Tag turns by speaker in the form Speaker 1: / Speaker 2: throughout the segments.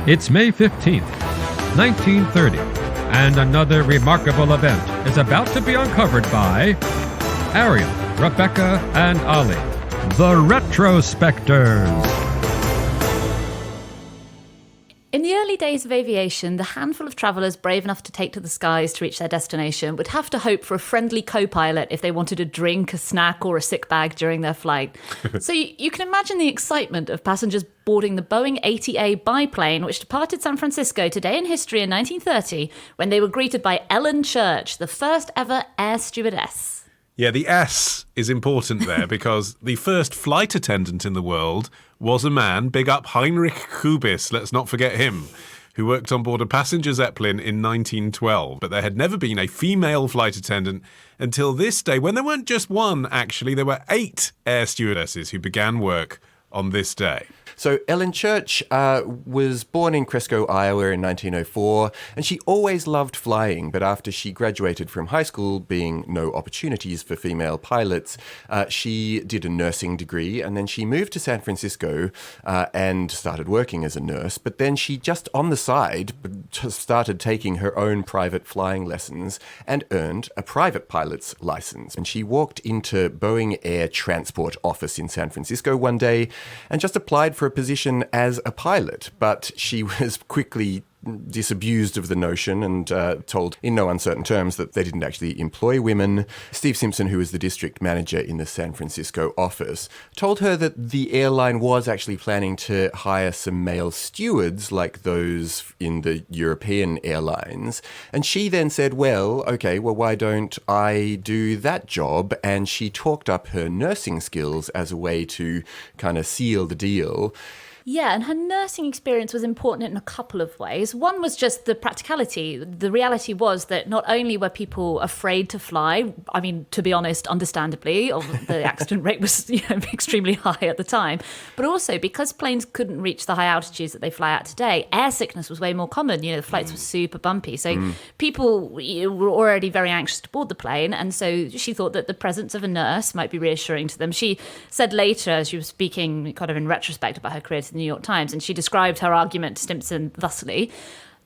Speaker 1: It's May 15th, 1930, and another remarkable event is about to be uncovered by Arion, Rebecca, and Olly, the Retrospectors.
Speaker 2: In the early days of aviation, the handful of travellers brave enough to take to the skies to reach their destination would have to hope for a friendly co-pilot if they wanted a drink, a snack, or a sick bag during their flight. So you can imagine the excitement of passengers boarding the Boeing 80A biplane, which departed San Francisco today in history in 1930, when they were greeted by Ellen Church, the first ever air stewardess.
Speaker 3: Yeah, the S is important there because the first flight attendant in the world was a man, big up Heinrich Kubis, let's not forget him, who worked on board a passenger Zeppelin in 1912. But there had never been a female flight attendant until this day, when there weren't just one, actually. There were 8 air stewardesses who began work on this day.
Speaker 4: So Ellen Church was born in Cresco, Iowa in 1904, and she always loved flying, but after she graduated from high school, being no opportunities for female pilots, she did a nursing degree, and then she moved to San Francisco and started working as a nurse, but then she just on the side started taking her own private flying lessons and earned a private pilot's license. And she walked into Boeing Air Transport office in San Francisco one day and just applied for a position as a pilot, but she was quickly disabused of the notion and told in no uncertain terms that they didn't actually employ women. Steve Simpson, who was the district manager in the San Francisco office, told her that the airline was actually planning to hire some male stewards like those in the European airlines. And she then said, well, why don't I do that job? And she talked up her nursing skills as a way to kind of seal the deal.
Speaker 2: Yeah, and her nursing experience was important in a couple of ways. One was just the practicality. The reality was that not only were people afraid to fly, I mean, to be honest, understandably, the accident rate was extremely high at the time, but also because planes couldn't reach the high altitudes that they fly at today, air sickness was way more common. The flights were super bumpy. So people were already very anxious to board the plane, and so she thought that the presence of a nurse might be reassuring to them. She said later, as she was speaking kind of in retrospect about her career to the New York Times, and she described her argument to Simpson thusly: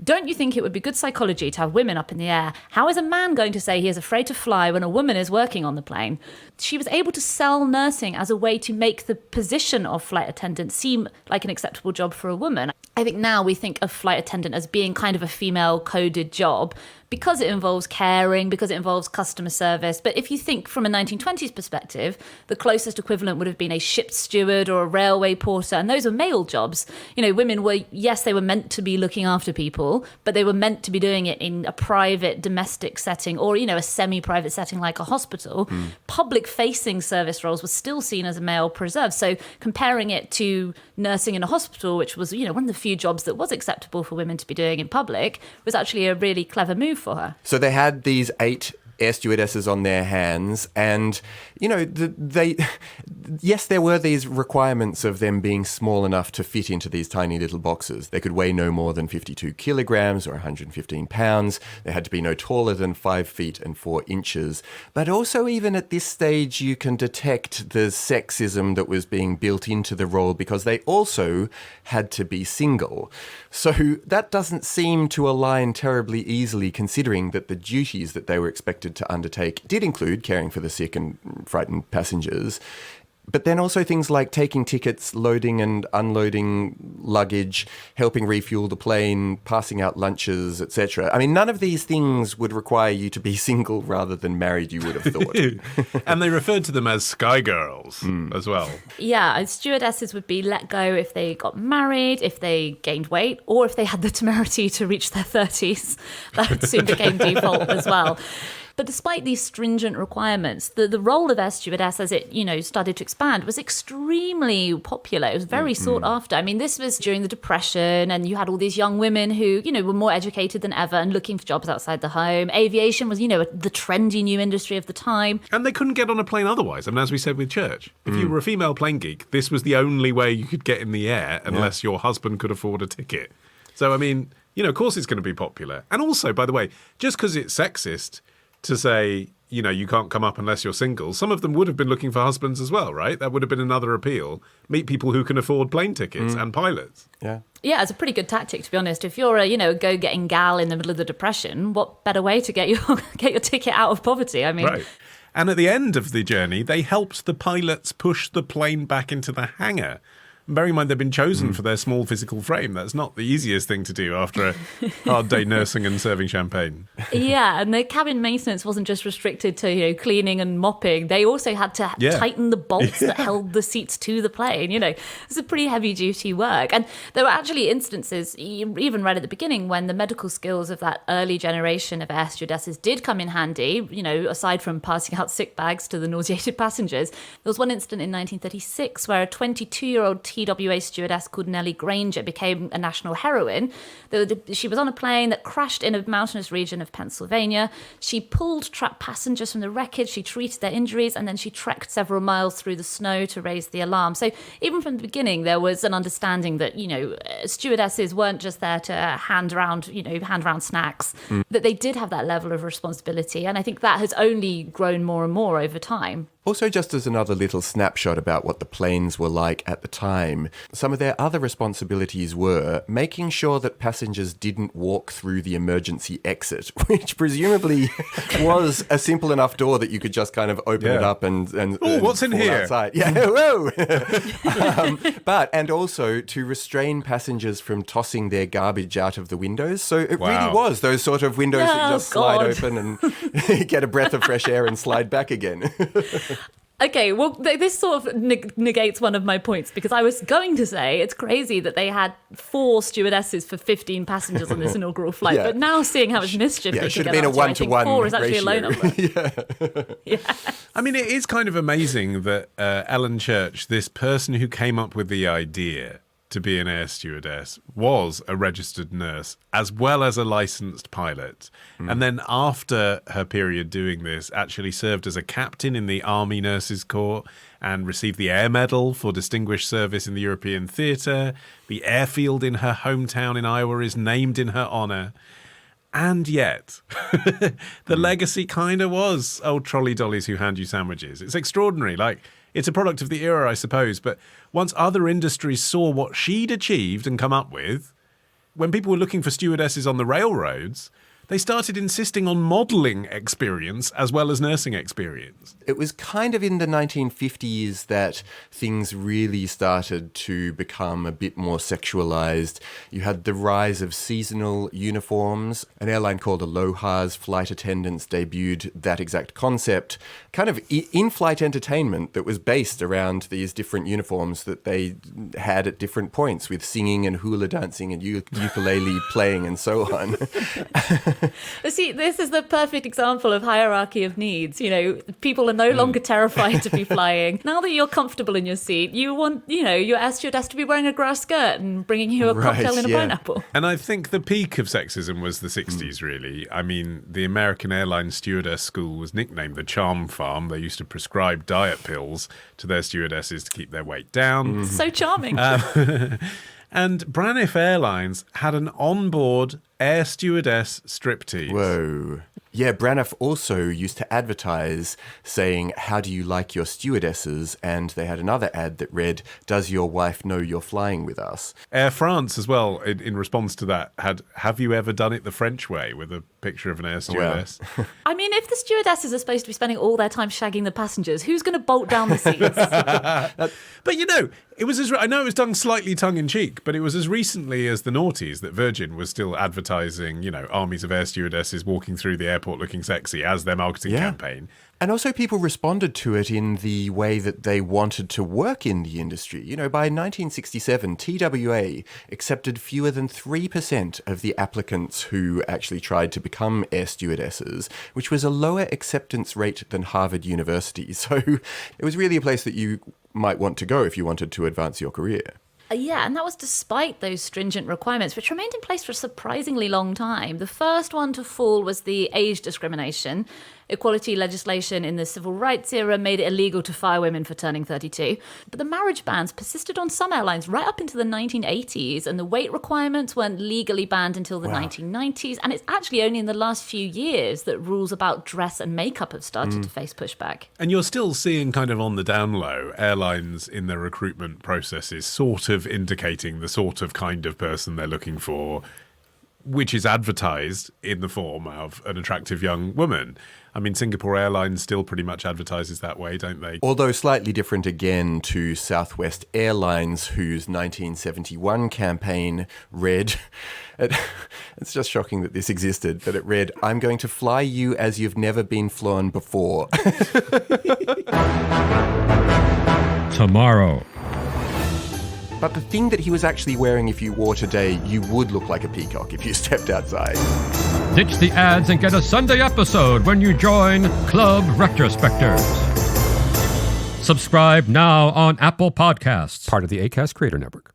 Speaker 2: "Don't you think it would be good psychology to have women up in the air? How is a man going to say he is afraid to fly when a woman is working on the plane?" She was able to sell nursing as a way to make the position of flight attendant seem like an acceptable job for a woman. I think now we think of flight attendant as being kind of a female-coded job because it involves caring, because it involves customer service. But if you think from a 1920s perspective, the closest equivalent would have been a ship's steward or a railway porter, and those were male jobs. Women were, yes, they were meant to be looking after people, but they were meant to be doing it in a private domestic setting or, a semi-private setting like a hospital. Public-facing service roles were still seen as a male preserve. So comparing it to nursing in a hospital, which was, one of the few jobs that was acceptable for women to be doing in public, was actually a really clever move for her.
Speaker 4: So they had these 8 air stewardesses on their hands, and yes, there were these requirements of them being small enough to fit into these tiny little boxes. They could weigh no more than 52 kilograms or 115 pounds. They had to be no taller than 5 feet and 4 inches. But also, even at this stage, you can detect the sexism that was being built into the role because they also had to be single. So that doesn't seem to align terribly easily, considering that the duties that they were expected to undertake did include caring for the sick and frightened passengers, but then also things like taking tickets, loading and unloading luggage, helping refuel the plane, passing out lunches, etc. I mean, none of these things would require you to be single rather than married, you would have thought.
Speaker 3: And they referred to them as sky girls as well.
Speaker 2: Yeah, stewardesses would be let go if they got married, if they gained weight, or if they had the temerity to reach their 30s. That soon became default as well. But despite these stringent requirements, the role of air stewardess as it, started to expand was extremely popular. It was very sought after. I mean, this was during the Depression, and you had all these young women who, were more educated than ever and looking for jobs outside the home. Aviation was, the trendy new industry of the time.
Speaker 3: And they couldn't get on a plane otherwise. I mean, as we said with Church, if you were a female plane geek, this was the only way you could get in the air unless your husband could afford a ticket. So, I mean, of course it's going to be popular. And also, by the way, just because it's sexist to say you can't come up unless you're single, some of them would have been looking for husbands as well, right? That would have been another appeal. Meet people who can afford plane tickets and pilots.
Speaker 4: Yeah.
Speaker 2: Yeah, it's a pretty good tactic, to be honest. If you're a go-getting gal in the middle of the Depression, what better way to get your ticket out of poverty? I mean,
Speaker 3: Right. And at the end of the journey, they helped the pilots push the plane back into the hangar. And bearing in mind they've been chosen for their small physical frame. That's not the easiest thing to do after a hard day nursing and serving champagne.
Speaker 2: Yeah, and the cabin maintenance wasn't just restricted to cleaning and mopping. They also had to tighten the bolts that held the seats to the plane. It's a pretty heavy duty work. And there were actually instances, even right at the beginning, when the medical skills of that early generation of air stewardesses did come in handy. Aside from passing out sick bags to the nauseated passengers, there was one incident in 1936 where a 22-year-old TWA stewardess called Nellie Granger became a national heroine. She was on a plane that crashed in a mountainous region of Pennsylvania. She pulled trapped passengers from the wreckage, she treated their injuries, and then she trekked several miles through the snow to raise the alarm. So even from the beginning, there was an understanding that, stewardesses weren't just there to hand around snacks, that they did have that level of responsibility. And I think that has only grown more and more over time.
Speaker 4: Also, just as another little snapshot about what the planes were like at the time, some of their other responsibilities were making sure that passengers didn't walk through the emergency exit, which presumably was a simple enough door that you could just kind of open it up and
Speaker 3: what's in
Speaker 4: fall
Speaker 3: here?
Speaker 4: Outside. Yeah, whoa! And also to restrain passengers from tossing their garbage out of the windows. So it really was those sort of windows that you just slide open and get a breath of fresh air and slide back again.
Speaker 2: Okay, well, this sort of negates one of my points, because I was going to say it's crazy that they had 4 stewardesses for 15 passengers on this inaugural flight, but now seeing how much mischief they
Speaker 4: it
Speaker 2: could
Speaker 4: should
Speaker 2: get
Speaker 4: have been
Speaker 2: up
Speaker 4: a
Speaker 2: to,
Speaker 4: 1-to-1
Speaker 2: 4 is actually a low
Speaker 4: ratio.
Speaker 2: number. Yeah.
Speaker 3: I mean, it is kind of amazing that Ellen Church, this person who came up with the idea to be an air stewardess, was a registered nurse as well as a licensed pilot. And then after her period doing this, actually served as a captain in the Army Nurses Corps and received the Air Medal for distinguished service in the European theatre. The airfield in her hometown in Iowa is named in her honor. And yet, the legacy kind of was old trolley dollies who hand you sandwiches. It's extraordinary. It's a product of the era, I suppose. But once other industries saw what she'd achieved and come up with, when people were looking for stewardesses on the railroads, they started insisting on modelling experience as well as nursing experience.
Speaker 4: It was kind of in the 1950s that things really started to become a bit more sexualized. You had the rise of seasonal uniforms. An airline called Aloha's flight attendants debuted that exact concept, kind of in-flight entertainment that was based around these different uniforms that they had at different points, with singing and hula dancing and ukulele playing and so on.
Speaker 2: See, this is the perfect example of hierarchy of needs. People are no longer terrified to be flying. Now that you're comfortable in your seat, you want, your air stewardess to be wearing a grass skirt and bringing you a cocktail in a pineapple.
Speaker 3: And I think the peak of sexism was the 60s, really. I mean, the American Airlines Stewardess School was nicknamed the Charm Farm. They used to prescribe diet pills to their stewardesses to keep their weight down.
Speaker 2: So charming.
Speaker 3: And Braniff Airlines had an onboard air stewardess striptease.
Speaker 4: Whoa. Yeah, Braniff also used to advertise saying, "How do you like your stewardesses?" And they had another ad that read, "Does your wife know you're flying with us?"
Speaker 3: Air France as well, in response to that, had "Have you ever done it the French way?" with a picture of an air stewardess.
Speaker 4: Wow.
Speaker 2: I mean, if the stewardesses are supposed to be spending all their time shagging the passengers, who's going to bolt down the seats?
Speaker 3: But it was I know it was done slightly tongue-in-cheek, but it was as recently as the noughties that Virgin was still advertising, armies of air stewardesses walking through the airport looking sexy as their marketing campaign.
Speaker 4: And also people responded to it in the way that they wanted to work in the industry. By 1967, TWA accepted fewer than 3% of the applicants who actually tried to become air stewardesses, which was a lower acceptance rate than Harvard University. So it was really a place that you might want to go if you wanted to advance your career.
Speaker 2: Yeah, and that was despite those stringent requirements, which remained in place for a surprisingly long time. The first one to fall was the age discrimination. Equality legislation in the civil rights era made it illegal to fire women for turning 32. But the marriage bans persisted on some airlines right up into the 1980s, and the weight requirements weren't legally banned until the 1990s. And it's actually only in the last few years that rules about dress and makeup have started to face pushback.
Speaker 3: And you're still seeing kind of on the down low, airlines in their recruitment processes sort of indicating the sort of kind of person they're looking for, which is advertised in the form of an attractive young woman. I mean, Singapore Airlines still pretty much advertises that way, don't they?
Speaker 4: Although slightly different again to Southwest Airlines, whose 1971 campaign read, it's just shocking that this existed, but it read, "I'm going to fly you as you've never been flown before."
Speaker 1: Tomorrow.
Speaker 4: But the thing that he was actually wearing, if you wore today, you would look like a peacock if you stepped outside.
Speaker 1: Ditch the ads and get a Sunday episode when you join Club Retrospectors. Subscribe now on Apple Podcasts.
Speaker 5: Part of the Acast Creator Network.